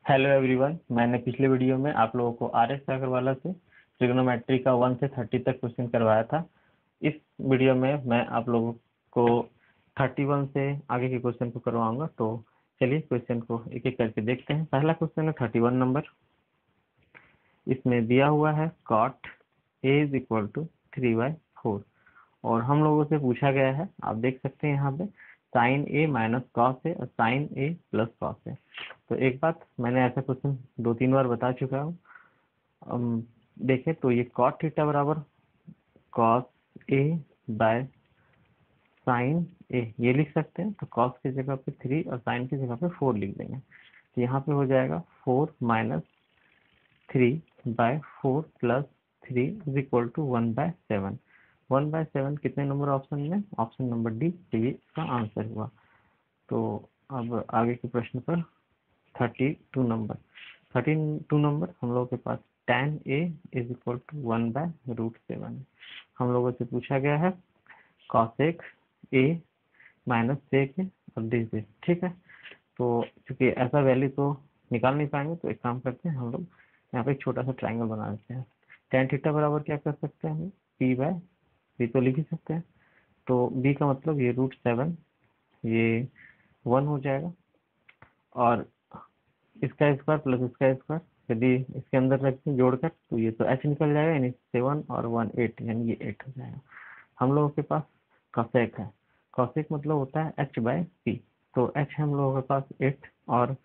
Hello everyone, मैंने पिछले video में आप लोगों को आर.एस. अग्रवाला से ट्रिग्नोमेट्री का 1 से 30 तक क्वेश्चन करवाया था। इस वीडियो में मैं आप लोगों को 31 से आगे के क्वेश्चन को करवाऊंगा। तो चलिए क्वेश्चन को एक एक करके देखते हैं। पहला क्वेश्चन है 31 नंबर। इसमें दिया हुआ है cot a is equal to 3/4 और हम लोगों से पूछा गया है, आप देख सकते हैं यहाँ पे sign A minus cos A और sign A plus cos A. तो एक बात, मैंने ऐसा क्वेश्चन 2-3 बार बता चुका हूँ। देखें तो ये कॉट थीटा बराबर कॉस ए बाय साइन ए, ये लिख सकते हैं। तो कॉस की जगह पे 3 और साइन की जगह पे 4 लिख देंगे। तो यहाँ पे हो जाएगा 4 minus 3/4 plus 3 is equal to 1/7। 1/7 कितने नंबर ऑप्शन में? ऑप्शन नंबर डी, तो ये इसका आंसर हुआ। तो अब आगे के प्रश्न पर 32 नंबर हम लोगों के पास tan a is equal to 1/√7। हम लोगों से पूछा गया है cosec a minus sec a और दिस। ठीक है, तो चूंकि ऐसा वैल्यू तो निकाल नहीं पाएंगे, तो एक काम करते हैं, हम लोग यहाँ पे एक छोटा सा ट्रायंगल बना देते हैं। tan थीटा बराबर क्या कर सकते हैं हम? p/b तो लिख ही सकते हैं। तो b का मतलब ये √7, ये 1 हो जाएगा और इसका स्क्वायर प्लस इसका स्क्वायर यदि इसके अंदर रखते हैं जोड़कर, तो ये तो h निकल जाएगा, यानी 7 और 1 8, यानी ये 8 हो जाएगा। हम लोगों के पास cosec है। cosec मतलब होता है h/p। तो h हम लोगों के पास 8 और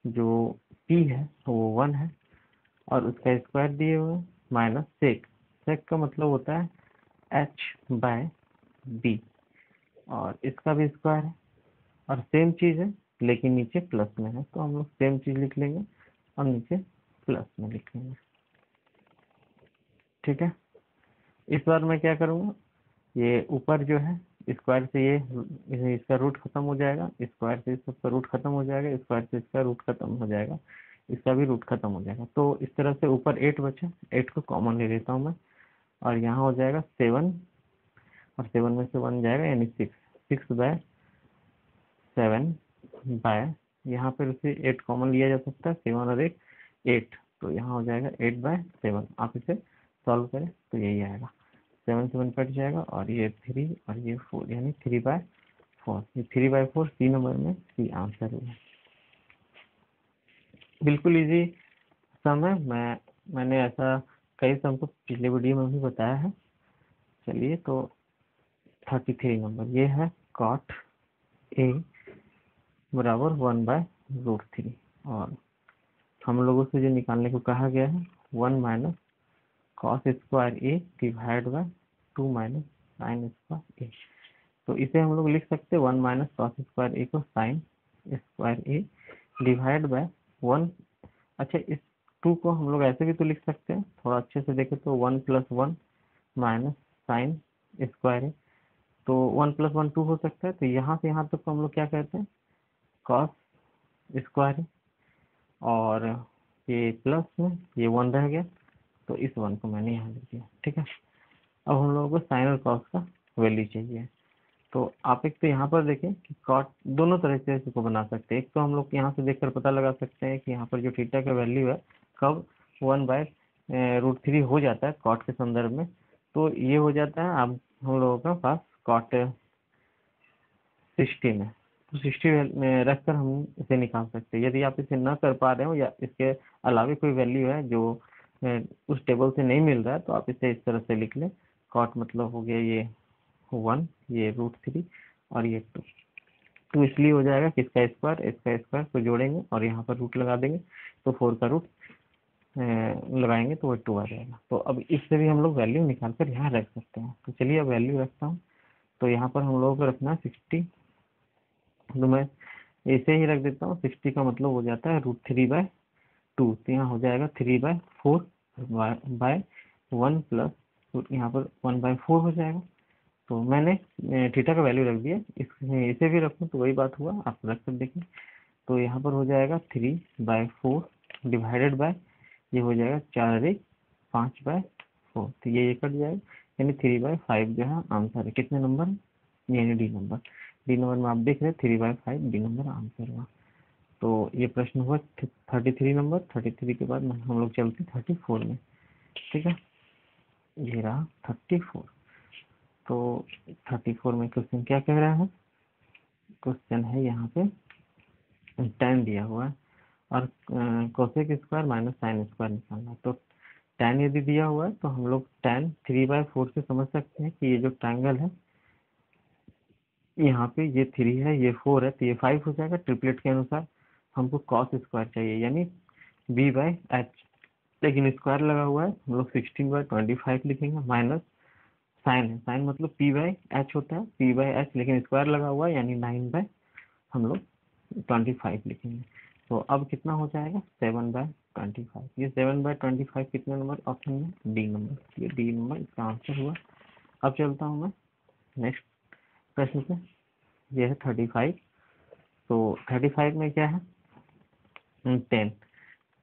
जो p है वो 1 है और उसका स्क्वायर दिए हुए माइनस sec का मतलब होता है h/b और इसका भी स्क्वायर है और सेम चीज है लेकिन नीचे प्लस में है, तो हम लोग सेम चीज लिख लेंगे और नीचे प्लस में लिख लेंगे। ठीक है, इस बार मैं क्या करूँगा, ये ऊपर जो है स्क्वायर से ये इसका रूट खत्म हो जाएगा, स्क्वायर से इसका रूट खत्म हो जाएगा, स्क्वायर से इसका रूट खत्म हो जाएगा, इसका भी रूट खत्म हो जाएगा। तो इस तरह से ऊपर 8 बचे, 8 को कॉमन ले लेता हूँ मैं और यहाँ हो जाएगा 7 और 7 में से 1 जाएगा, यानी 6/7 बाय, यहाँ पर उसे 8 कॉमन लिया जा सकता है, 7 और 1 8, तो यहाँ हो जाएगा 8/7। आप इसे सॉल्व करें तो यही आएगा, 7 कट जाएगा और ये 3 और ये 4, यानी 3/4। ये 3/4 सी नंबर में सी आंसर हुआ। बिल्कुल इजी सम है, मैंने ऐसा कई सम को पिछले वीडियो में भी बताया है। चलिए, तो 33 नंबर ये है cot a बराबर 1/√3 और हम लोगों से जो निकालने को कहा गया है 1 minus cos square A divide by 2 minus sine square A. तो इसे हम लोग लिख सकते हैं 1 माइनस कॉस स्क्वायर ए को sign square A divide bye 1। अच्छा, इस 2 को हम लोग ऐसे भी तो लिख सकते हैं, थोड़ा अच्छे से देखें तो 1 + 1 माइनस साइन स्क्वायर ए। तो 1 + 1 2 हो सकता है। तो यहाँ से यहाँ तक को हम लोग क्या कहते हैं, कॉस स्क्वायर और ये प्लस में ये 1 रह गया, तो इस 1 को मैंने यहाँ लिख दिया। ठीक है, अब हम लोगों को साइन और कॉस का वैल्यू चाहिए। तो आप एक तो यहाँ पर देखें कि कॉट दोनों तरह से इसको बना सकते हैं। एक तो हम लोग यहाँ से देखकर पता लगा सकते हैं कि यहाँ पर जो थीटा का वैल्यू है कब 1/√3 हो जाता है कॉट के संदर्भ में। तो ये हो जाता है अब हम लोगों का पास कॉट 60 में, तो 60 में रखकर हम इसे निकाल सकते हैं। यदि आप इसे न कर पा रहे हो या इसके अलावा कोई वैल्यू है जो उस टेबल से नहीं मिल रहा है, तो आप इसे इस तरह से लिख लें। कॉट मतलब हो गया ये 1, ये √3 और ये 2 इसलिए हो जाएगा कि इसका स्क्वायर को जोड़ेंगे और यहाँ पर रूट लगा देंगे, तो 4 का रूट लगाएंगे तो वो 2 आ जाएगा। तो अब इससे भी हम लोग वैल्यू निकाल कर यहाँ रख सकते हैं। तो चलिए अब वैल्यू रखता हूँ। तो यहाँ पर हम लोगों को रखना है 60, तो मैं ऐसे ही रख देता हूँ। 60 का मतलब हो जाता है √3/2, तो यहाँ हो जाएगा 3/4 बाय 1 प्लस यहाँ पर 1/4 हो जाएगा। तो मैंने थीटा का वैल्यू रख दिया, इसे भी रखूँ तो वही बात हुआ, आप रख कर देखिए। तो यहाँ पर हो जाएगा 3/4 डिवाइडेड बाय ये हो जाएगा 4/5/4, तो ये कट जाएगा, यानी 3/5 जो है आंसर है। कितने नंबर? यानी डी नंबर। डी नंबर में आप देख रहे हैं 3/5 डी नंबर आंसर हुआ। तो ये प्रश्न हुआ 33 नंबर। 33 के बाद हम लोग चलते 34 में। ठीक है, ये रहा 34। तो 34 में क्वेश्चन क्या कह रहा है? क्वेश्चन है यहाँ पे tan दिया हुआ है और cosec square minus sine square निकालना। तो tan यदि दिया हुआ है तो हम लोग tan 3/4 से समझ सकते हैं कि ये जो ट्रायंगल है यहाँ पे ये 3 है, ये 4 है, तो ये 5 हो जाएगा। ट्रिपलेट के अनुसार हमको कॉस स्क्वायर चाहिए यानी b/h, लेकिन स्क्वायर लगा हुआ है, हम लोग 16/25 लिखेंगे। माइनस साइन है, साइन मतलब p/h होता है, p/h, लेकिन स्क्वायर लगा हुआ है यानी 9 हम लोग 25 लिखेंगे। तो अब कितना हो जाएगा? 7/25। ये 7/25 कितने नंबर ऑप्शन में? D number. ये डी नंबर इसका आंसर हुआ। अब चलता हूँ मैं नेक्स्ट प्रश्न पे। ये है 35। तो 35 में क्या है? 10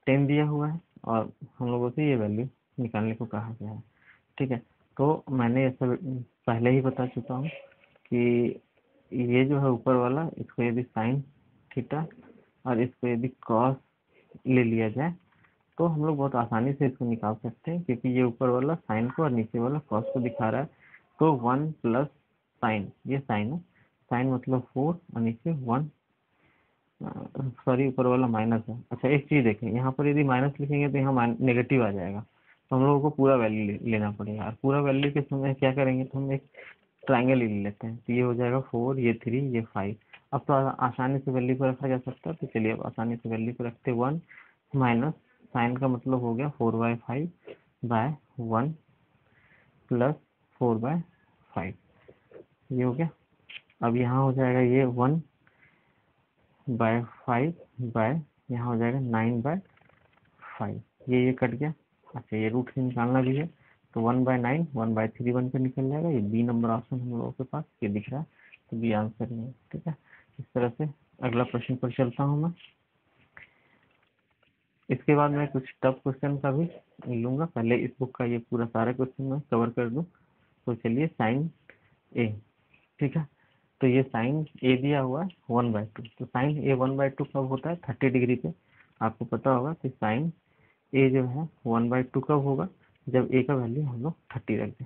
10 दिया हुआ है और हम लोगों से ये वैल्यू निकालने को कहा गया है। ठीक है, तो मैंने ऐसा पहले ही बता चुका हूँ कि ये जो है ऊपर वाला, इसको यदि साइन थीटा और इसको यदि कॉस ले लिया जाए तो हम लोग बहुत आसानी से इसको निकाल सकते हैं, क्योंकि ये ऊपर वाला साइन को और नीचे वाला कॉस को दिखा रहा है। तो 1 प्लस साइन, ये साइन है, साइन मतलब 4 और नीचे 1, सॉरी ऊपर वाला माइनस है। अच्छा एक चीज देखें, यहाँ पर यदि माइनस लिखेंगे तो यहाँ नेगेटिव आ जाएगा, तो हम लोगों को पूरा वैल्यू लेना पड़ेगा। और पूरा वैल्यू के समय क्या करेंगे? तो हम एक ट्राइंगल ले लेते हैं। तो ये हो जाएगा 4, ये 3, ये 5। अब तो आसानी से वैल्यू को रखा जा सकता है। तो चलिए अब आसानी से वैल्यू को रखते 1 माइनस साइन का मतलब हो गया 4/5/1 प्लस 4/5, ये हो गया। अब यहाँ हो जाएगा ये 1/5 यहाँ हो जाएगा 9/5, ये कट गया। अच्छा ये रूट से निकालना भी है, तो 1/9 1/3 1 पे निकल जाएगा। ये बी नंबर ऑप्शन हम लोगों के पास ये दिख रहा है, तो बी आंसर नहीं है। ठीक है, इस तरह से अगला प्रश्न पर चलता हूँ मैं। इसके बाद मैं कुछ टफ क्वेश्चन का भी लूंगा, पहले इस बुक का ये पूरा सारा क्वेश्चन मैं कवर कर दूं। तो चलिए साइन ए। ठीक है, तो ये साइन ए दिया हुआ है 1/2। तो साइन ए 1/2 कब होता है? 30 डिग्री पे। आपको पता होगा कि साइन ए जो है 1/2 कब होगा? जब ए का वैल्यू हम लोग 30 रख दें।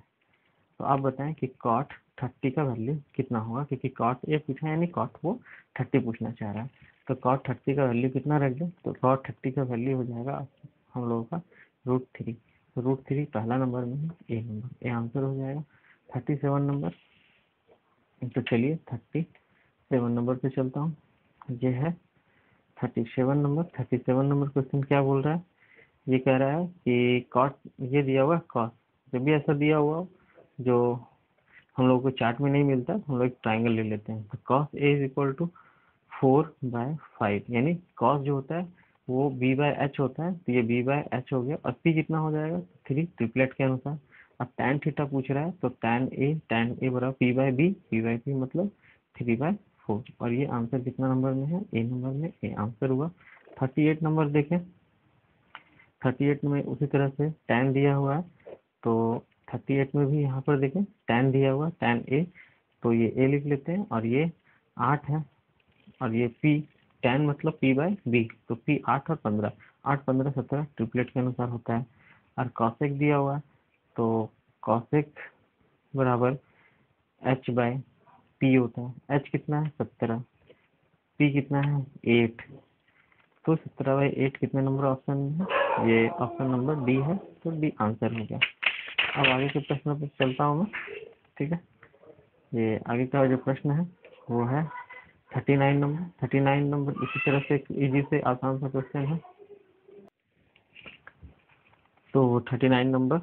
तो आप बताएं कि कॉट 30 का वैल्यू कितना होगा, क्योंकि कॉट ए पूछा है यानी कॉट वो 30 पूछना चाह रहा है। तो कॉट 30 का वैल्यू कितना रख दें? तो कॉट 30 का वैल्यू हो जाएगा हम लोगों का √3। तो √3 पहला नंबर में है, ए नंबर, ए आंसर हो जाएगा। 37 नंबर। तो चलिए 37 नंबर पे चलता हूँ। ये है 37 नंबर। 37 नंबर क्वेश्चन क्या बोल रहा है? ये कह रहा है कि कॉट, ये दिया हुआ कॉस, जब भी ऐसा दिया हुआ जो हम लोग को चार्ट में नहीं मिलता, हम लोग एक ट्राइंगल ले लेते हैं। तो cos A is equal to 4/5, यानी कॉस जो होता है वो b/h होता है, तो ये b/h हो गया। और p कितना हो जाएगा? 3, ट्रिपलेट के अनुसार। अब tan थीटा पूछ रहा है, तो tan a बराबर p/b, p/b मतलब 3/4। और ये आंसर कितना नंबर में है? ए नंबर में ए आंसर हुआ। 38 नंबर देखें। 38 में उसी तरह से tan दिया हुआ है, तो 38 में भी यहाँ पर देखें tan दिया हुआ, tan a, तो ये a लिख लेते हैं। और ये 8 है और ये p, tan मतलब p/b, तो p 8 और 15, 8 15 17 ट्रिपलेट के अनुसार होता है। और कॉसेक दिया हुआ है, तो कॉसेक बराबर h/p होता है। h कितना है? 17, p कितना है? 8, तो 17/8 कितने नंबर ऑप्शन में है? ये ऑप्शन नंबर डी है, तो डी आंसर हो गया। अब आगे के प्रश्न पर चलता हूँ मैं। ठीक है, ये आगे का जो प्रश्न है वो है 39 नंबर। 39 नंबर इसी तरह से इजी से आसान सा क्वेश्चन है। तो 39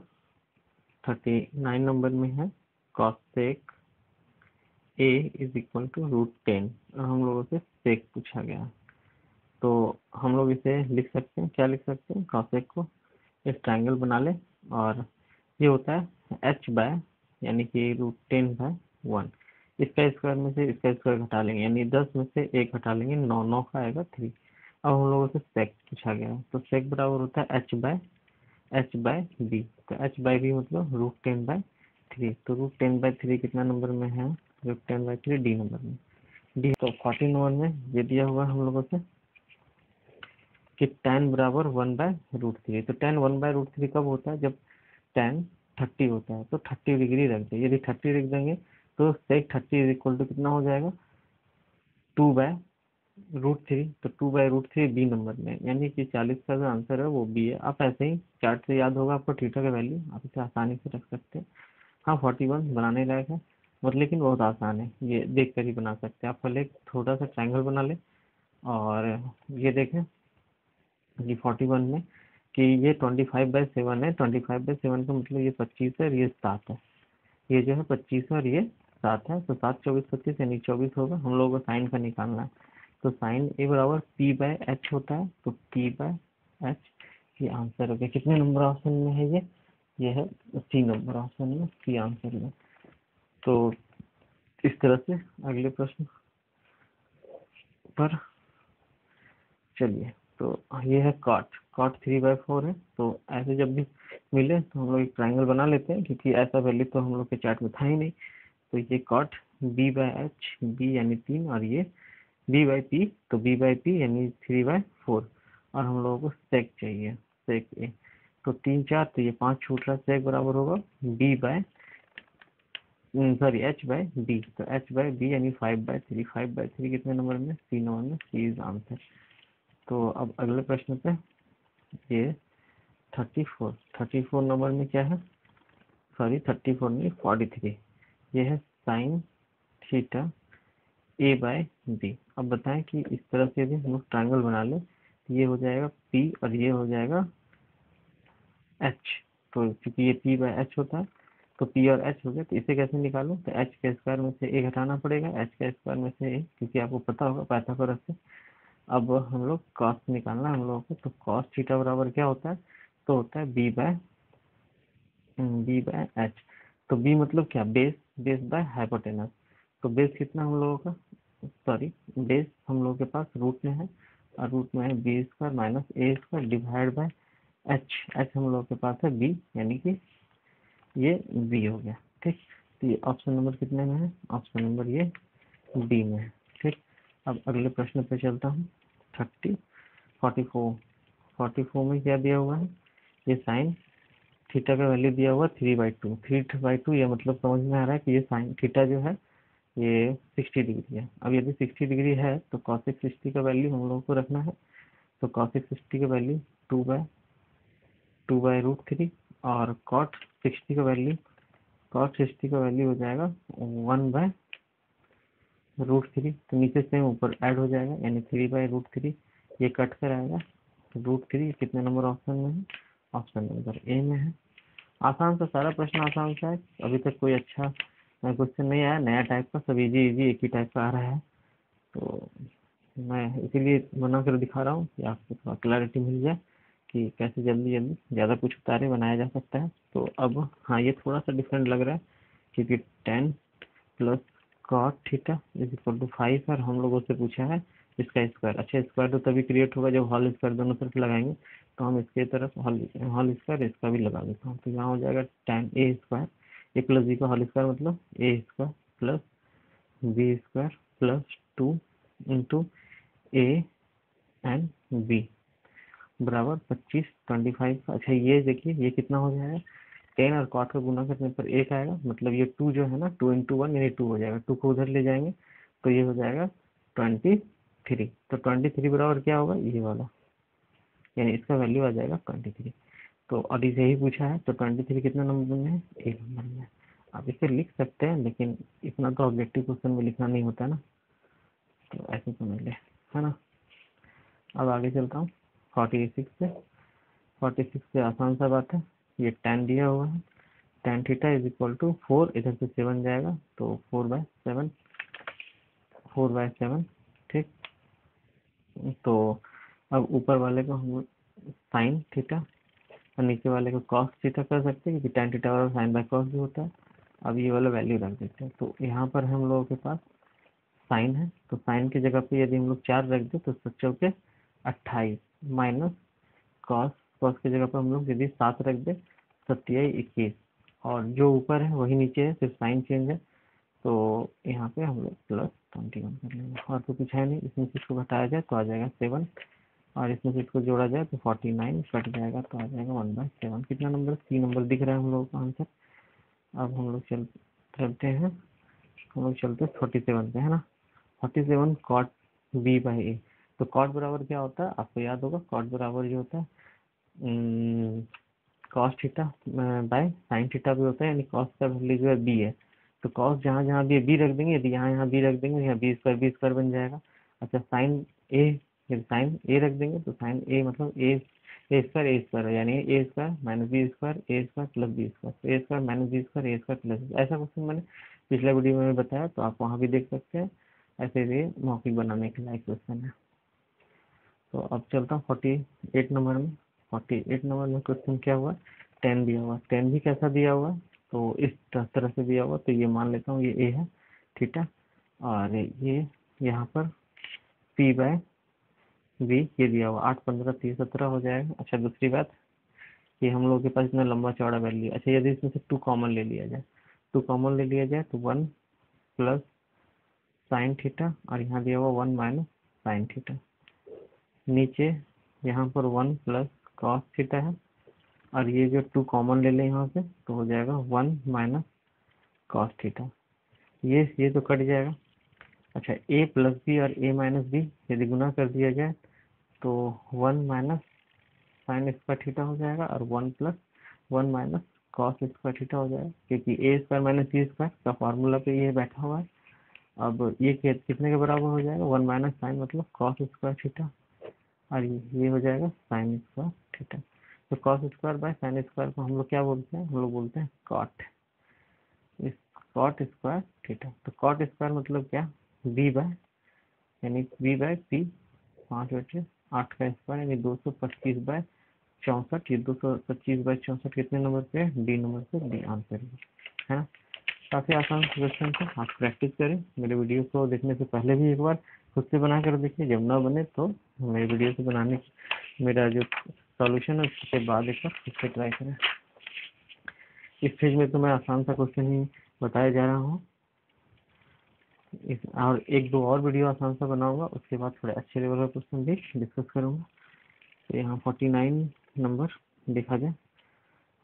नंबर में है cosec A is equal to √10। हम लोगों से सेक पूछा गया, तो हम लोग इसे लिख सकते हैं, क्या लिख सकते हैं? कॉसेक को एक ट्रायंगल बना ले, और ये होता है h/, यानी कि √10/1। इसका स्क्वायर में से इसका स्क्वायर घटा लेंगे, यानी 10 में से 1 घटा लेंगे, 9 9 का आएगा 3। अब हम लोगों से सेक पूछा गया है, तो सेक बराबर होता है h/b। तो h/b मतलब √10/3। तो √10/3 कितना नंबर में है? √10/3 डी नंबर में। डी। तो 14 नंबर में ये दिया हुआ हम लोगों से कि tan बराबर 1/√3। तो tan 1/√3 कब होता है, जब tan 30 होता है। तो 30 डिग्री रख दे, यदि 30 रख देंगे तो sec 30 इज इक्वल टू कितना हो जाएगा, 2/√3। तो 2/√3 बी नंबर में, यानी कि 40 का जो आंसर है वो बी है। आप ऐसे ही चार्ट से याद होगा आपको थीटा का वैल्यू, आप इसे आसानी से रख सकते हैं। हाँ 41 बनाने लायक है, और लेकिन बहुत आसान है, ये देख कर ही बना सकते हैं। आप पहले एक छोटा सा ट्रायंगल बना ले, और ये देखें ये 41 में कि ये 25/7 है। 25/7 का मतलब ये 25 है और ये 7 है। ये जो है 25 है और ये 7 है। तो 7 24 25 यानी 24 होगा। हम लोगों को साइन का निकालना है। तो साइन ए बराबर P/H होता है। तो P/H ये आंसर हो गया। कितने नंबर ऑप्शन में है ये है सी नंबर ऑप्शन में, सी आंसर में। तो इस तरह से अगले प्रश्न पर चलिए। तो ये है कॉट 3/4 है। तो ऐसे जब भी मिले तो हम लोग एक ट्रायंगल बना लेते हैं, क्योंकि ऐसा वैल्यू तो हम लोग के चार्ट में था ही नहीं। तो ये कॉट B/H, बी यानी 3, और ये B/P, तो B/P यानी 3/4, और हम लोगों को सेक चाहिए, सेक ए। तो 3 4, तो ये 5 छूट रहा, सेक बराबर होगा H/B। तो H/B यानी 5/3। 5/3 कितने नंबर में, सी नंबर में, सी इज आंसर। तो अब अगले प्रश्न पे, ये 34 नंबर में क्या है, सॉरी 34 नहीं 43, ये है साइन थीटा A/B। अब बताएं कि इस तरह से यदि हम लोग ट्रायंगल बना ले तो ये हो जाएगा P और ये हो जाएगा H। तो क्योंकि ये P/H होता है तो P और H हो गया। तो इसे कैसे निकालूं, तो H के स्क्वायर में से A घटाना पड़ेगा, H के स्क्वायर में से A, क्योंकि आपको पता होगा पाइथागोरस से। अब हम लोग कॉस निकालना है हम लोगों को। तो कॉस थीटा बराबर क्या होता है, तो होता है B/H। तो B मतलब क्या, बेस बाय हाइपोटेनस। तो बेस कितना हम लोगों का, सॉरी बेस हम लोगों के पास रूट में है, और रूट में है B² minus A² divide by H हम लोगों के पास है B, यानी कि ये B हो गया। ठीक, तो ये ऑप्शन नंबर कितने में है, ऑप्शन नंबर ये B में है। ठीक, अब अगले प्रश्न पे चलता हूँ। 44 में क्या दिया हुआ है, ये साइन थीटा का वैल्यू दिया हुआ 3/2। 3/2 ये मतलब समझ में आ रहा है कि ये साइन थीटा जो है ये 60 डिग्री है। अब यदि 60 डिग्री है तो कॉसिक 60 का वैल्यू हम लोगों को रखना है। तो कॉसिक 60 का वैल्यू 2/√3, और कॉट 60 का वैल्यू हो जाएगा 1/√3। तो नीचे से ऊपर ऐड हो जाएगा, यानी 3/√3 ये कट कर आएगा। √3 कितने नंबर ऑप्शन में है, ऑप्शन नंबर ए में है। आसान सा, सारा प्रश्न आसान सा है। अभी तक कोई अच्छा क्वेश्चन नहीं आया नया टाइप का, सब इजी इजी एक ही टाइप का आ रहा है। तो मैं इसीलिए बना कर दिखा रहा हूँ कि आपको थोड़ा क्लैरिटी मिल जाए कि कैसे जल्दी जल्दी ज़्यादा कुछ उतारे बनाया जा सकता है। तो अब हाँ ये थोड़ा सा डिफरेंट लग रहा है, क्योंकि 10 plus cot theta is equal to 5 और हम लोगों से पूछा है इसका स्क्वायर। अच्छा, स्क्वायर तो तभी क्रिएट होगा जब होल स्क्वायर दोनों तरफ लगाएंगे। तो हम इसके तरफ होल स्क्वायर इसका भी लगा देता हूँ। तो यहाँ हो जाएगा tan A², ए प्लस बी का होल स्क्वायर मतलब A² plus B² plus 2 into A and B बराबर 25 का। अच्छा ये देखिए ये कितना हो जाएगा, 10 और कॉट का गुना करने पर 1 आएगा, मतलब ये 2 जो है ना 2 इंटू 1 यानी 2 हो जाएगा। 2 को उधर ले जाएंगे तो ये हो जाएगा 23। तो 23 बराबर क्या होगा, ये वाला, यानी इसका वैल्यू आ जाएगा 23। तो और इसे ही पूछा है, तो 23 कितना नंबर में है, ए नंबर में। आप इसे लिख सकते हैं, लेकिन इतना तो ऑब्जेक्टिव क्वेश्चन में लिखना नहीं होता ना, तो ऐसे समझ ले, है ना। अब आगे चलता हूँ 46 से आसान सा बात है। ये tan दिया हुआ है, tan theta is equal to 4, इधर से 7 जाएगा तो 4/7। ठीक, तो अब ऊपर वाले को हम साइन थीटा और नीचे वाले को कॉस थीटा कर सकते हैं, क्योंकि tan थीटा और साइन बाय कॉस भी होता है। अब ये वाला वैल्यू रख देते हैं। तो यहाँ पर हम लोगों के पास साइन है, तो साइन की जगह पे यदि हम लोग 4 रख दे तो 7×4 = 28 माइनस कॉस की जगह पर हम लोग यदि 7 रख दे 27×21, और जो ऊपर है वही नीचे है, सिर्फ साइन चेंज है। तो यहाँ पे हम लोग +21 कर लेंगे, और तो कुछ है नहीं। इसमें से इसको घटाया जाए तो आ जाएगा 7 और इसमें से इसको जोड़ा जाए तो 49 कट जाएगा तो आ जाएगा 1/7। कितना नंबर, सी नंबर दिख रहा है हम लोगों का आंसर। अब हम लोग चलते हैं, हम लोग चलते हैं 47 पे, है ना। 47 कॉट बी बाई ए। तो कॉट बराबर क्या होता है, आपको याद होगा, कॉट बराबर जो होता है cos theta by sine theta भी होता है, यानी कॉस का वैल्यू जो है बी है, तो कॉस जहाँ जहाँ भी बी रख देंगे, यदि यहाँ बी रख देंगे, यहाँ बी स्क्वायर बन जाएगा। अच्छा साइन ए, यदि साइन ए रख देंगे तो साइन ए मतलब ए स्क्वायर यानी ए स्क्वायर माइनस बी स्क्वायर ए स्क्वायर प्लस बी स्क्वायर, ए स्क्वायर माइनस बी स्क्वायर ए स्क्वायर प्लस, ऐसा क्वेश्चन मैंने पिछले वीडियो में बताया, तो आप वहाँ भी देख सकते हैं। ऐसे ये मौखिक बनाने के लायक क्वेश्चन है। तो अब चलता हूँ 48 नंबर में। 48 नंबर में क्वेश्चन क्या हुआ, 10 दिया हुआ, 10 भी कैसा दिया हुआ है, तो इस तरह से दिया हुआ, तो ये मान लेता हूँ ये ए है, ठीक है, और ये यहाँ पर पी बाय बी ये दिया हुआ, 8 15 30 17 हो जाएगा। अच्छा दूसरी बात, ये हम लोग के पास इतना लंबा चौड़ा वैल्यू, अच्छा यदि इसमें से 2 कॉमन ले लिया जाए, 2 कॉमन ले लिया जाए तो 1 प्लस साइन थीटा, और यहाँ दिया हुआ 1 माइनस साइन थीटा, नीचे यहाँ पर 1 प्लस कॉस थीटा है, और ये जो 2 कॉमन ले लें यहाँ से तो हो जाएगा 1 माइनस कॉस थीटा, ये तो कट जाएगा। अच्छा ए प्लस बी और ए माइनस बी यदि गुना कर दिया जाए तो 1 माइनस साइन स्क्वायर थीटा हो जाएगा, और 1 plus 1 minus cos square theta हो जाएगा, क्योंकि ए स्क्वायर माइनस बी स्क्वायर का फॉर्मूला पे ये बैठा हुआ है। अब ये कितने के बराबर हो जाएगा, 1 माइनस साइन मतलब कॉस स्क्वायर थीटा, और ये हो जाएगा साइन स्क्वायर थीटा। तो cos square by sine square को हम लोग क्या बोलते हैं, हम लोग बोलते हैं कॉट, इस कॉट स्क्वायर थीटा। तो कॉट स्क्वायर मतलब क्या, बी बाय यानी बी बाय पी, 5/8 का स्क्वायर यानी 225/64, ये 225/64 कितने नंबर पे है, डी नंबर पे, डी आंसर है ना। काफ़ी आसान क्वेश्चन था, आप प्रैक्टिस करें, मेरे वीडियो को देखने से पहले भी एक बार खुद से बना कर देखिए, जब ना बने तो मेरे वीडियो से बनाने मेरा जो सॉल्यूशन है उसके बाद एक बार खुद से ट्राई करें। इस पेज में तो मैं आसान सा क्वेश्चन ही बताया जा रहा हूँ, और एक दो और वीडियो आसान सा बनाऊंगा, उसके बाद थोड़े अच्छे लेवल का क्वेश्चन भी डिस्कस करूंगा। तो यहाँ 49 नंबर देखा जाए,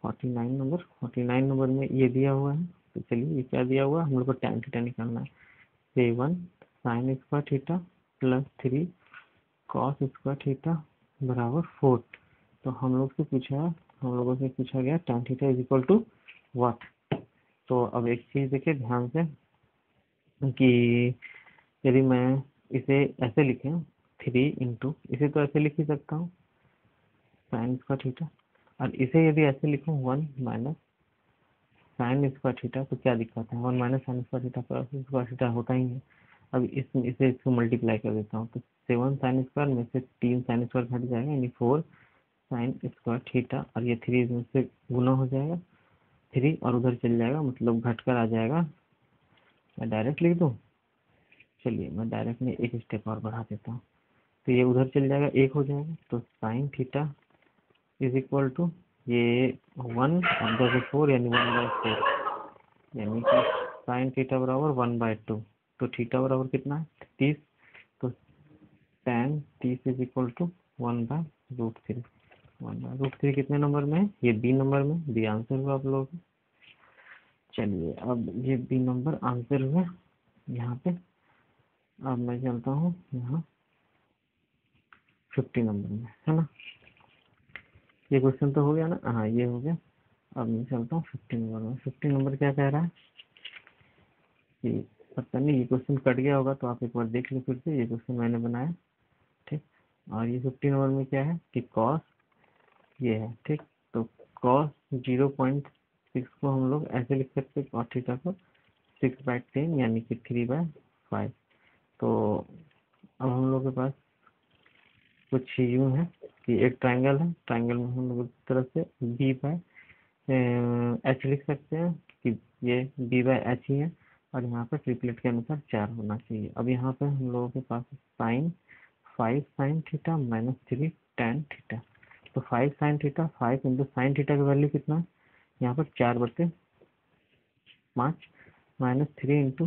49 नंबर में ये दिया हुआ है, तो चलिए ये क्या दिया हुआ है, हम लोग को tan थीटा निकालना है। 7 sine square theta plus 3 cos square theta बराबर 4। तो हम लोगों से पूछा गया tan theta is equal to what. तो अब एक चीज देखिए ध्यान से कि यदि मैं इसे ऐसे लिखें 3 इंटू, इसे तो ऐसे लिख ही सकता हूँ साइन स्क्वायर थीटा, और इसे यदि ऐसे लिखूँ 1 माइनस साइन स्क्वायर थीटा, तो क्या दिक्कत है, 1 minus sine square theta plus square theta होता ही है। अब इसको मल्टीप्लाई कर देता हूँ, तो 7 साइन स्क्वायर में से 3 साइन स्क्वायर घट जाएगा यानी 4 साइन स्क्वायर थीटा, और ये 3 इसमें से गुना हो जाएगा, 3 और उधर चल जाएगा मतलब घट कर आ जाएगा। मैं डायरेक्ट लिख दूँ, चलिए मैं डायरेक्ट में एक स्टेप और बढ़ा देता हूँ, तो ये उधर चल जाएगा 1 हो जाएगा, तो sine theta is equal to ये 1 और 2 से 4 यानी 1/4, यानी कि साइन थीटा बराबर 1/2। तो थीटा बराबर कितना है 30, तो tan 30 इज इक्वल टू 1/√3। 1/√3 कितने नंबर में है, ये बी नंबर में, बी आंसर हुआ आप लोग। चलिए अब ये बी नंबर आंसर हुआ यहाँ पे। अब मैं चलता हूँ यहाँ 50 नंबर में, है ना। ये क्वेश्चन तो हो गया ना, हाँ ये हो गया। अब मैं चलता हूँ 50 नंबर में। 50 नंबर क्या कह रहा है कि पता नहीं ये क्वेश्चन कट गया होगा, तो आप एक बार देख लो फिर से, ये क्वेश्चन मैंने बनाया, ठीक। और ये 50 नंबर में क्या है कि कॉस ये है, ठीक। तो कॉस 0.6 को हम लोग ऐसे लिख सकते हैं, कॉस थीटा को 6/10 यानी कि 3/5। तो अब हम लोग के पास कुछ यूँ है कि एक ट्राइंगल है, ट्राइंगल में हम लोग इस तरह से b/h लिख सकते हैं कि ये b/h ही है, और यहाँ पर ट्रिपलेट के अनुसार 4 होना चाहिए। अब यहाँ पे हम लोगों के पास sine 5 sine theta minus 3 tan theta, तो 5 sine theta 5 into sine theta का वैल्यू कितना है, यहाँ पर 4/5 माइनस 3 इंटू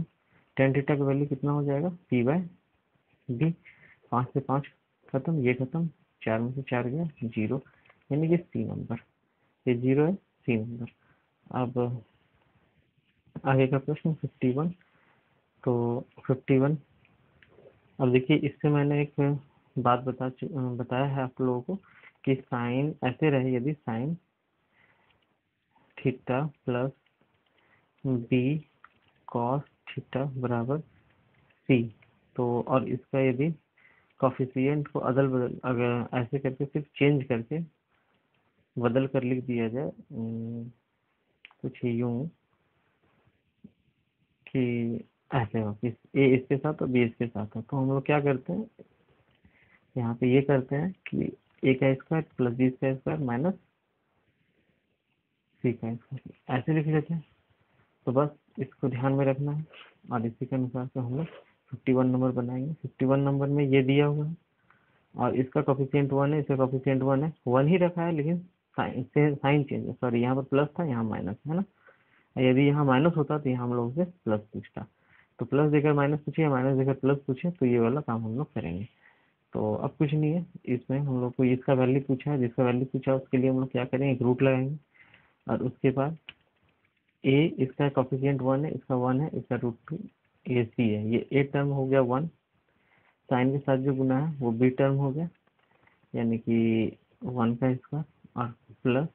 tan थीटा का वैल्यू कितना हो जाएगा p/b, 5 से 5 खत्म, ये खत्म, 4 में से 4 गया 0, यानी कि सी नंबर, ये 0 है, सी नंबर। अब आगे का प्रश्न 51। तो 51, अब देखिए इससे मैंने एक बात बताया है आप लोगों को कि साइन ऐसे रहे, यदि sine theta plus B cos theta बराबर सी, तो और इसका यदि कोफिशिएंट को अदल बदल अगर ऐसे करके सिर्फ चेंज करके बदल कर लिख दिया जाए कुछ यूं कि ऐसे हो कि ए इसके साथ और बी इसके साथ हो, तो हम लोग क्या करते हैं यहाँ पे, ये करते हैं कि ए का स्क्वायर प्लस बी का स्क्वायर माइनस सी का स्क्वायर ऐसे लिख लेते हैं। तो बस इसको ध्यान में रखना है और इसी के अनुसार से हम लोग 51 नंबर बनाएंगे। 51 नंबर में ये दिया हुआ है और इसका कोफिशिएंट 1 है, इसका कोफिशिएंट 1 है, 1 ही रखा है, लेकिन साइन चेंज है, सॉरी यहाँ पर प्लस था, यहाँ माइनस है ना। यदि यहाँ माइनस होता तो यहाँ हम लोग से प्लस पूछता, तो प्लस देकर माइनस पूछे या माइनस देकर प्लस पूछे, तो ये वाला काम हम लोग करेंगे। तो अब कुछ नहीं है इसमें, हम लोग को इसका वैल्यू पूछा है, जिसका वैल्यू पूछा है उसके लिए हम लोग क्या करेंगे, एक रूट लगाएंगे और उसके बाद ए इसका कोफिशिएंट 1 है, इसका 1 है, इसका √2, ये सी है, ये ए टर्म हो गया 1, साइन के साथ जो गुना है वो बी टर्म हो गया, यानी कि 1 का स्क्वायर और प्लस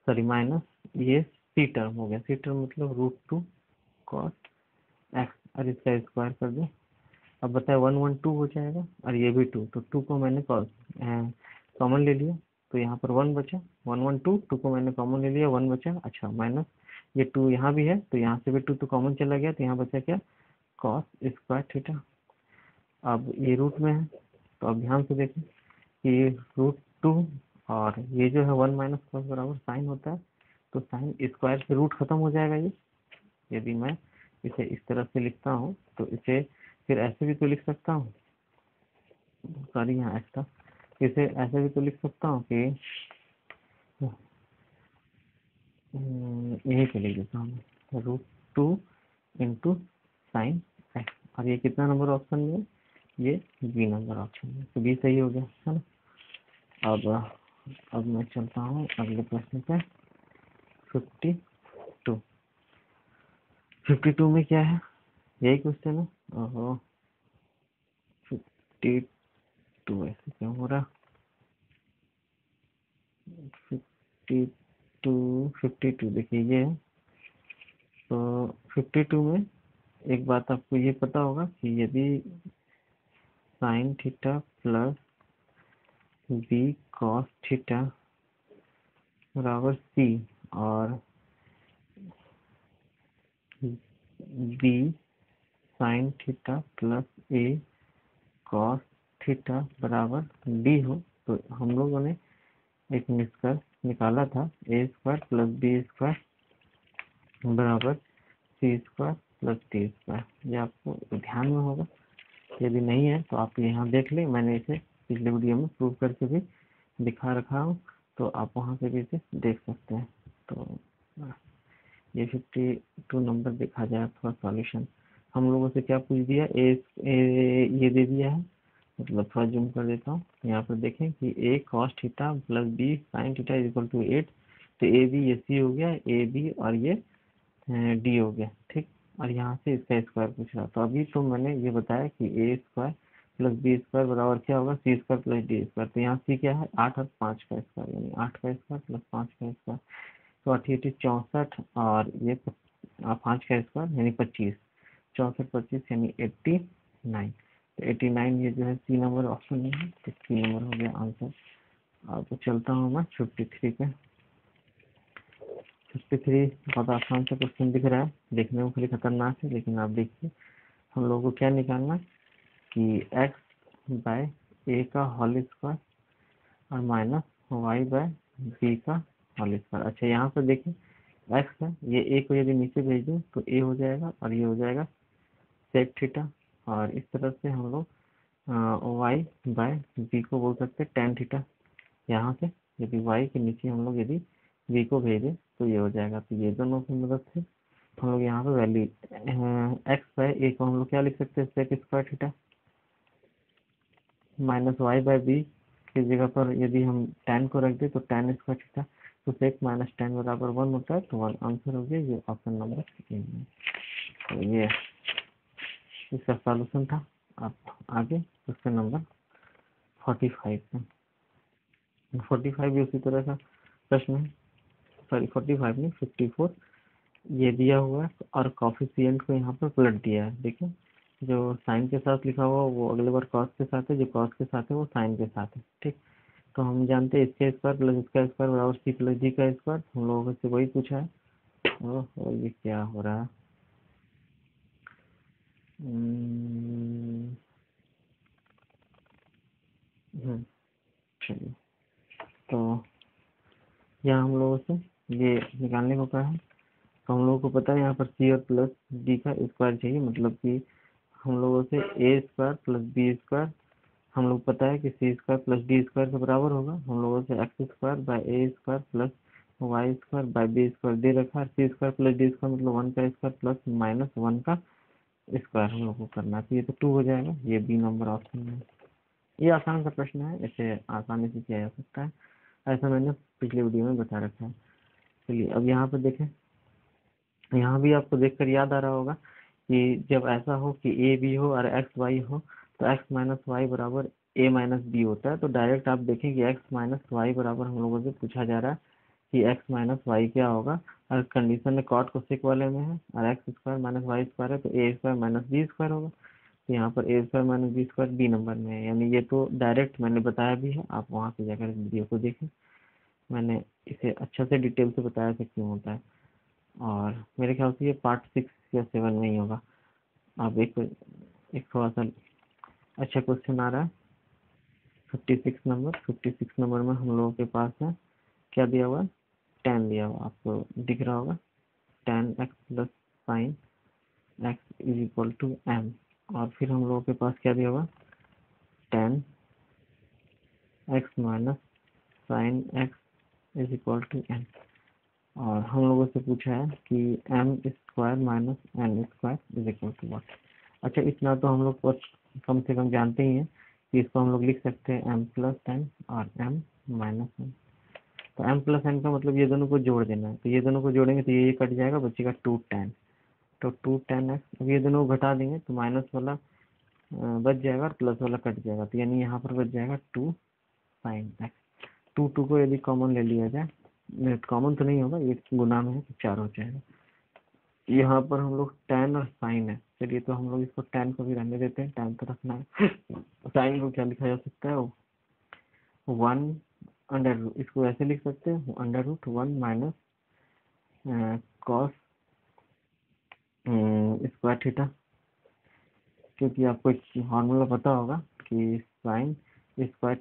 सॉरी माइनस ये सी टर्म हो गया, सी टर्म मतलब √2 cos x और इसका स्क्वायर कर दो। अब बताए 1 1 2 हो जाएगा और ये भी 2, तो 2 को मैंने कॉमन ले लिया, तो यहाँ पर 1 बचा, 1 1 2, 2 को मैंने कॉमन ले लिया, 1 बचा। अच्छा माइनस ये 2 यहाँ भी है, तो यहाँ से भी 2 तो कॉमन चला गया, तो यहाँ बचा क्या, कॉस स्क्वायर थीटा। अब ये रूट में है, तो अब ध्यान से देखें कि √2 और ये जो है 1 माइनस कॉस बराबर साइन होता है, तो साइन स्क्वायर से रूट खत्म हो जाएगा। ये यदि मैं इसे इस तरह से लिखता हूँ तो इसे फिर ऐसे भी तो लिख सकता हूँ, सॉरी यहाँ एक्स्ट्रा, इसे ऐसे भी तो लिख सकता हूँ कि यही पे लिख देता हूँ √2 इंटू साइन एक्स, और ये कितना नंबर ऑप्शन में, ये बी नंबर ऑप्शन में, तो बी सही हो गया है ना। अब मैं चलता हूँ अगले प्रश्न पे 52। 52 में क्या है, यही क्वेश्चन है। ओहो 52 ऐसे क्यों हो रहा, 52 देखिए ये है। तो 52 में एक बात आपको ये पता होगा कि यदि sine theta plus B cos theta बराबर सी और B sine theta plus A cos theta बराबर डी हो, तो हम लोगों ने एक निष्कर्ष निकाला था A square plus B square बराबर C square plus D square. ये आपको ध्यान में होगा, यदि नहीं है तो आप यहाँ देख लें, मैंने इसे पिछले वीडियो में प्रूव करके भी दिखा रखा हूँ, तो आप वहाँ से भी इसे देख सकते हैं। तो ये 52 नंबर देखा जाए थोड़ा सॉल्यूशन, हम लोगों से क्या पूछ दिया, ये दे दिया है, मतलब थोड़ा जूम कर देता हूँ, यहाँ पर देखें कि A cos theta plus B sine theta is equal to 8, तो ए बी ये सी हो गया, ए बी और ये डी हो गया, ठीक। और यहाँ से इसका स्क्वायर पूछ रहा, तो अभी तो मैंने ये बताया कि ए स्क्वायर प्लस बी स्क्वायर बराबर क्या होगा, सी स्क्वायर प्लस डी स्क्वायर। तो यहाँ सी क्या है, 8 और 5 का स्क्वायर, यानी 8 का स्क्वायर प्लस 5 का स्क्वायर, तो 88 64 और ये 5 का स्क्वायर यानी 25, 64 25 यानी 89, तो 89 ये जो है सी नंबर ऑप्शन में है, तो सी नंबर हो गया आंसर। अब चलता हूँ मैं 53 पे। 53 बहुत आसान सा क्वेश्चन दिख रहा है, देखने में थोड़ी खतरनाक है, लेकिन आप देखिए हम लोगों को क्या निकालना कि x बाय ए का होल स्क्वायर और माइनस वाई बाय बी का होल स्क्वायर। अच्छा यहाँ पर देखिए x है, ये a को यदि नीचे भेज दूँ तो a हो जाएगा और ये हो जाएगा सेक थीटा, और इस तरह से हम लोग y बाय बी को बोल सकते हैं टेन थीटा। यहाँ से यदि y के नीचे हम लोग यदि b को भेजें तो ये हो जाएगा, तो ये दोनों की मदद से हम लोग यहाँ पर वैल्यू x बाय ए को हम लोग क्या लिख सकते हैं, sec square theta minus Y by B इसकी जगह पर यदि हम tan को रख दें तो tan स्क्वायर थीटा, तो sec माइनस tan बराबर 1 होता है, तो 1 आंसर हो गया। ये ऑप्शन नंबर ए में। तो ये इसका सॉल्यूशन था। अब आगे क्वेश्चन नंबर 45 में, 45 भी उसी तरह का प्रश्न है, सॉरी 45 नहीं 54। ये दिया हुआ है और कोफिशिएंट को यहाँ पर पलट दिया है। देखिए जो साइन के साथ लिखा हुआ वो अगले बार कॉस के साथ है, जो कॉस के साथ है वो साइन के साथ है। ठीक, तो हम जानते हैं इसका स्क्वायर प्लस इसका स्क्वायर बराबर सी प्लस डी का स्क्वायर। हम लोगों से वही पूछा है। ओह ये क्या हो रहा है, चलिए, तो यहाँ हम लोगों से ये निकालने को कहा है। तो हम लोगों को पता है यहाँ पर सी और प्लस डी का स्क्वायर चाहिए, मतलब कि हम लोगों से A square plus B square, हम लोग पता है कि C square plus D square के बराबर होगा। हम लोगों से X square by A square plus Y square by B square दे रखा है। C square plus D square मतलब 1 का स्क्वायर प्लस माइनस 1 का स्क्वायर हम लोग को करना है। तो ये तो 2 हो जाएगा, ये बी नंबर ऑप्शन में। ये आसान सा प्रश्न है, इसे आसानी से किया जा सकता है, ऐसा मैंने पिछले वीडियो में बता रखा है। चलिए अब यहाँ पर देखें, यहाँ भी आपको देखकर याद आ रहा होगा कि जब ऐसा हो कि ए बी हो और एक्स वाई हो, तो एक्स माइनस वाई बराबर ए माइनस बी होता है। तो डायरेक्ट आप देखें कि एक्स माइनस वाई बराबर हम लोगों से पूछा जा रहा है कि एक्स माइनस वाई क्या होगा, और कंडीशन में कॉट कोसेक वाले में है, और X square minus Y square है, तो A square minus B square होगा। तो यहाँ पर A square minus B square B number में है, यानी ये तो डायरेक्ट मैंने बताया भी है, आप वहाँ से जाकर वीडियो को देखें, मैंने इसे अच्छा से डिटेल से बताया कि क्यों होता है। और मेरे ख्याल से ये पार्ट 6 या 7 में ही होगा। अब एक थोड़ा सा अच्छा क्वेश्चन आ रहा है 56 नंबर में हम लोगों के पास है, क्या दिया हुआ है, tan दिया हुआ, आपको दिख रहा होगा, tan x plus sine x is equal to m। और फिर हम लोगों के पास क्या दिया हुआ, tan x minus sine x is equal to m। और हम लोगों से पूछा है कि m square minus n square is equal to what. अच्छा, इतना तो हम लोग को कम से कम जानते ही हैं कि इसको हम लोग लिख सकते हैं m प्लस n और m माइनस n। तो m प्लस n का मतलब ये दोनों को जोड़ देना है, तो ये दोनों को जोड़ेंगे तो ये कट जाएगा, बचेगा 2 tan। तो 2 tan x, अब ये दोनों को घटा देंगे तो माइनस वाला बच जाएगा और प्लस वाला कट जाएगा, तो यानी यहाँ पर बच जाएगा 2 sin x। 2 को यदि कॉमन ले लिया जाए, कॉमन तो नहीं होगा, ये गुना में है तो 4 हो जाएगा। यहाँ पर हम लोग tan और sin है, चलिए तो हम लोग इसको tan को भी रहने देते हैं, tan तो रखना है। sin को क्या लिखा जा सकता है, 1 अंडर रूट, इसको ऐसे लिख सकते हैं under root 1 minus cos square theta, क्योंकि आपको फॉर्मूला पता होगा कि sine square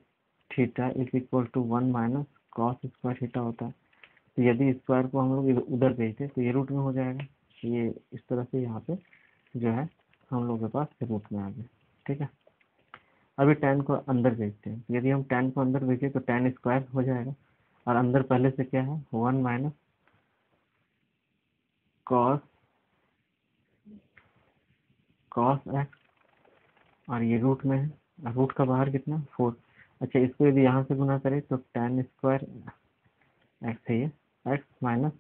theta is equal to 1 minus cos square theta होता है। तो यदि स्क्वायर को हम लोग उधर भेजते तो ये रूट में हो जाएगा, ये इस तरह से यहाँ पे जो है हम लोग के पास रूट में आ गया। ठीक है, अभी tan को अंदर भेजते हैं, यदि हम tan को अंदर भेजें तो tan स्क्वायर हो जाएगा, और अंदर पहले से क्या है 1 माइनस कॉस एक्स, और ये रूट में है, रूट का बाहर कितना 4। अच्छा, इसको यदि यहाँ से गुना करें तो tan स्क्वायर एक्स है, ये एक्स माइनस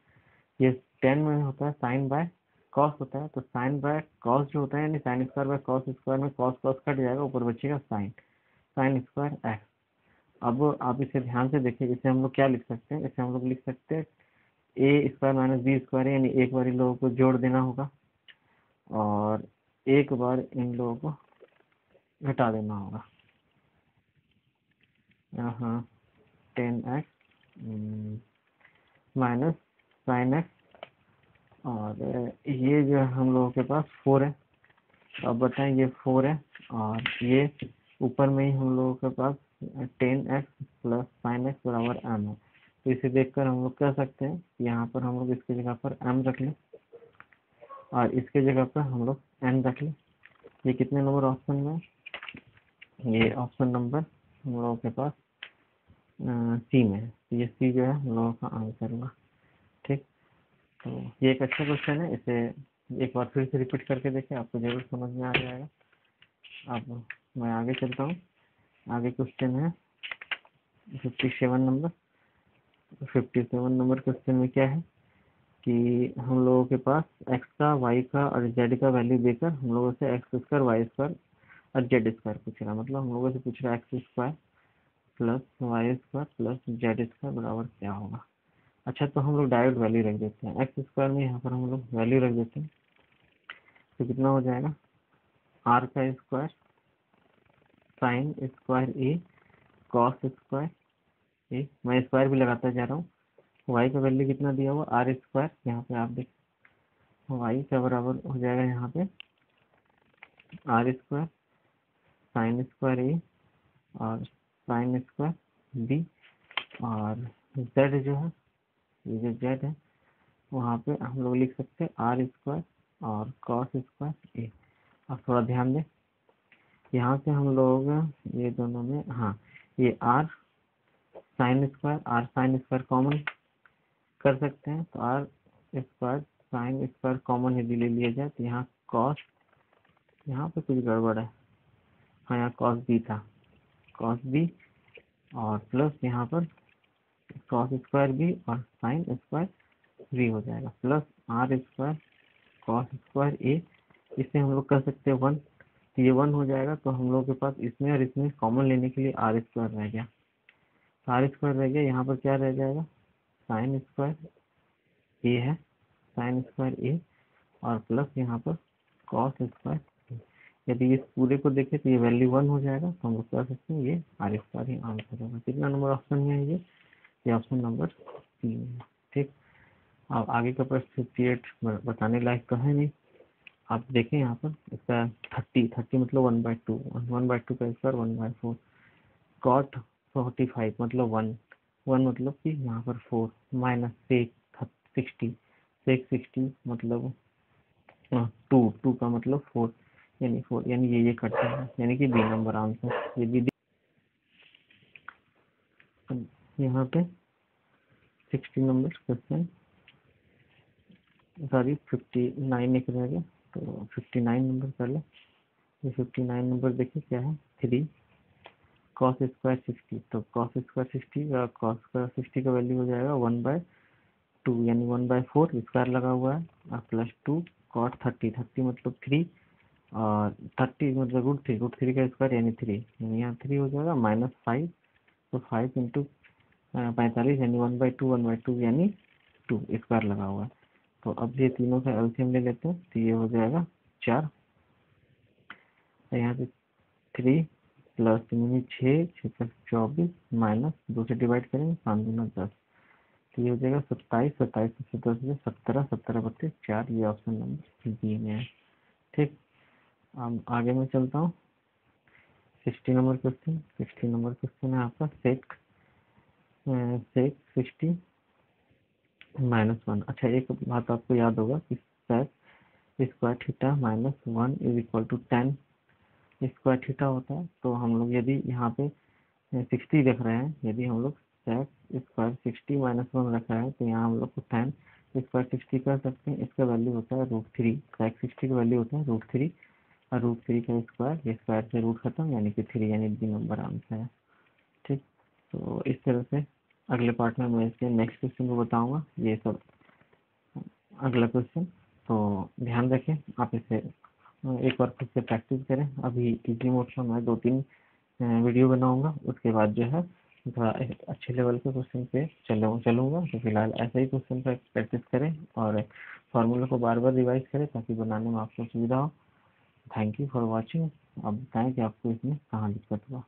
ये 10 में होता है साइन बाय कॉस होता है, तो साइन बाय कॉस जो होता है यानी sine square by cos square में कॉस कट जाएगा, ऊपर बचेगा साइन स्क्वायर एक्स। अब आप इसे ध्यान से देखिए, इसे हम लोग क्या लिख सकते हैं, इसे हम लोग लिख सकते हैं ए स्क्वायर माइनस बी स्क्वायर, यानी एक बार इन लोगों को जोड़ देना होगा और एक बार इन लोगों को घटा देना होगा। यहाँ 10x माइनस साइन एक्स, और ये जो हम लोगों के पास 4 है, तो अब बताएं ये 4 है, और ये ऊपर में ही हम लोगों के पास 10x प्लस साइन एक्स बराबर m है। तो इसे देखकर हम लोग कह सकते हैं कि यहाँ पर हम लोग इसकी जगह पर m रख लें और इसके जगह पर हम लोग n रख लें। ये कितने नंबर ऑप्शन में, ये ऑप्शन नंबर हम लोगों के पास सी में है, तो ये सी जो है हम लोगों का आंसर होगा। ठीक, तो ये एक अच्छा क्वेश्चन है, इसे एक बार फिर से रिपीट करके देखें, आपको जरूर समझ में आ जाएगा। अब मैं आगे चलता हूँ, आगे क्वेश्चन है 57 नंबर। 57 नंबर क्वेश्चन में क्या है कि हम लोगों के पास x का, y का और z का वैल्यू देकर हम लोगों से x स्क्वायर, y स्क्वायर और z स्क्वायर पूछ रहा है। मतलब हम लोगों से पूछ रहा है x square plus Y square plus Z square बराबर क्या होगा। अच्छा, तो हम लोग डायरेक्ट वैल्यू रख देते हैं। एक्स स्क्वायर में यहाँ पर हम लोग वैल्यू रख देते हैं, तो कितना हो जाएगा, आर का स्क्वायर साइन स्क्वायर ए कॉस स्क्वायर ए, मैं स्क्वायर भी लगाता जा रहा हूँ। वाई का वैल्यू कितना दिया हुआ, आर स्क्वायर, यहाँ पे आप देख वाई का बराबर हो जाएगा यहाँ पे आर स्क्वायर साइन स्क्वायर ए और साइन स्क्वायर बी, और जेड जो है, ये जो जेड है वहाँ पे हम लोग लिख सकते हैं आर स्क्वायर और कॉस स्क्वायर ए। अब थोड़ा ध्यान दें, यहाँ से हम लोग ये दोनों में, हाँ, ये आर साइन स्क्वायर कॉमन कर सकते हैं, तो R square sine square common यदि ले लिया जाए तो यहाँ कॉस, यहाँ पे कुछ गड़बड़ है, हाँ यहाँ कॉस बी था, कॉस बी और प्लस यहाँ पर कॉस स्क्वायर बी और साइन स्क्वायर बी हो जाएगा, plus R square cos square A, इसे हम लोग कर सकते हैं 1, तो ये 1 हो जाएगा। तो हम लोग के पास इसमें और इसमें कॉमन लेने के लिए आर स्क्वायर रह गया, आर स्क्वायर रह गया, यहाँ पर क्या रह जाएगा, साइन स्क्वायर ए है, साइन स्क्वायर ए और प्लस यहाँ पर कॉस स्क्वायर। यदि इस पूरे को देखें तो ये वैल्यू 1 हो जाएगा, तो हम लोग कर सकते हैं ये आर स्क्वायर ही आंसर होगा। कितना नंबर ऑप्शन में है ये ऑप्शन नंबर 3 है। ठीक, अब आगे का प्रश्न 58 बताने लायक तो है नहीं। आप देखें यहाँ पर इसका 30 मतलब 1/2, 1/2 का स्क्वायर 1/4, कॉट 45 मतलब 1 मतलब कि यहाँ पर 4 माइनस सेक 60 मतलब 2 का मतलब 4 यानी 4, यानी ये कटता है, यानी कि बी नंबर आंसर। ये भी यहाँ पे 60 नंबर क्वेश्चन, सॉरी 59 एक रह गया, तो 59 नंबर कर ले। ये 59 नंबर देखिए क्या है, 3 कॉस स्क्वायर 60, तो कॉस स्क्वायर 60 का कॉस स्क्वायर 60 का वैल्यू हो जाएगा 1/2 यानी 1/4 स्क्वायर लगा हुआ है, और प्लस 2 कॉट 30 मतलब 3 और 30 मतलब √3 का स्क्वायर यानी 3, यानी यहाँ 3 हो जाएगा, -5, तो 5 इंटू 45 यानी 1/2 यानी 2 स्क्वायर लगा हुआ है। तो अब ये तीनों का एलसीएम ले लेते हैं, तो ये हो जाएगा 4, यहाँ पे 3 प्लस 6 प्लस 24 माइनस 2 से डिवाइड करेंगे, 5 दूना 10, तो ये हो जाएगा 27, 27 से 10 में 17, 17 बटे 4, ये ऑप्शन नंबर बी में है। ठीक, अब आगे मैं चलता हूँ। 60 नंबर क्वेश्चन है आपका सेक 60 -1। अच्छा, एक बात आपको याद होगा कि sec square theta -1 is equal to 10 square theta होता है। तो हम लोग यदि यहाँ पे 60 रख रहे हैं, यदि हम लोग सेक स्क्वायर 60 -1 रख रहे हैं, तो यहाँ हम लोग को 10 स्क्वायर 60 कर सकते हैं। इसका वैल्यू होता है √3, सेक 60 का वैल्यू होता है √3, और √3 का स्क्वायर, स्क्वायर से रूट खत्म यानी कि 3, यानी बी नंबर आंसर है। ठीक, तो इस तरह से अगले पार्ट में मैं इसके नेक्स्ट क्वेश्चन को बताऊंगा, ये सब अगला क्वेश्चन। तो ध्यान रखें, आप इसे एक बार खुद से प्रैक्टिस करें। अभी इजी मोड का मैं 2-3 वीडियो बनाऊंगा, उसके बाद जो है थोड़ा अच्छे लेवल के क्वेश्चन पे चलूंगा। तो फिलहाल ऐसे ही क्वेश्चन पर प्रैक्टिस करें और फॉर्मूला को बार बार रिवाइज करें ताकि बनाने में आपको सुविधा हो। Thank you for watching. अब बताएं कि आपको इसमें कहाँ दिक्कत हुआ।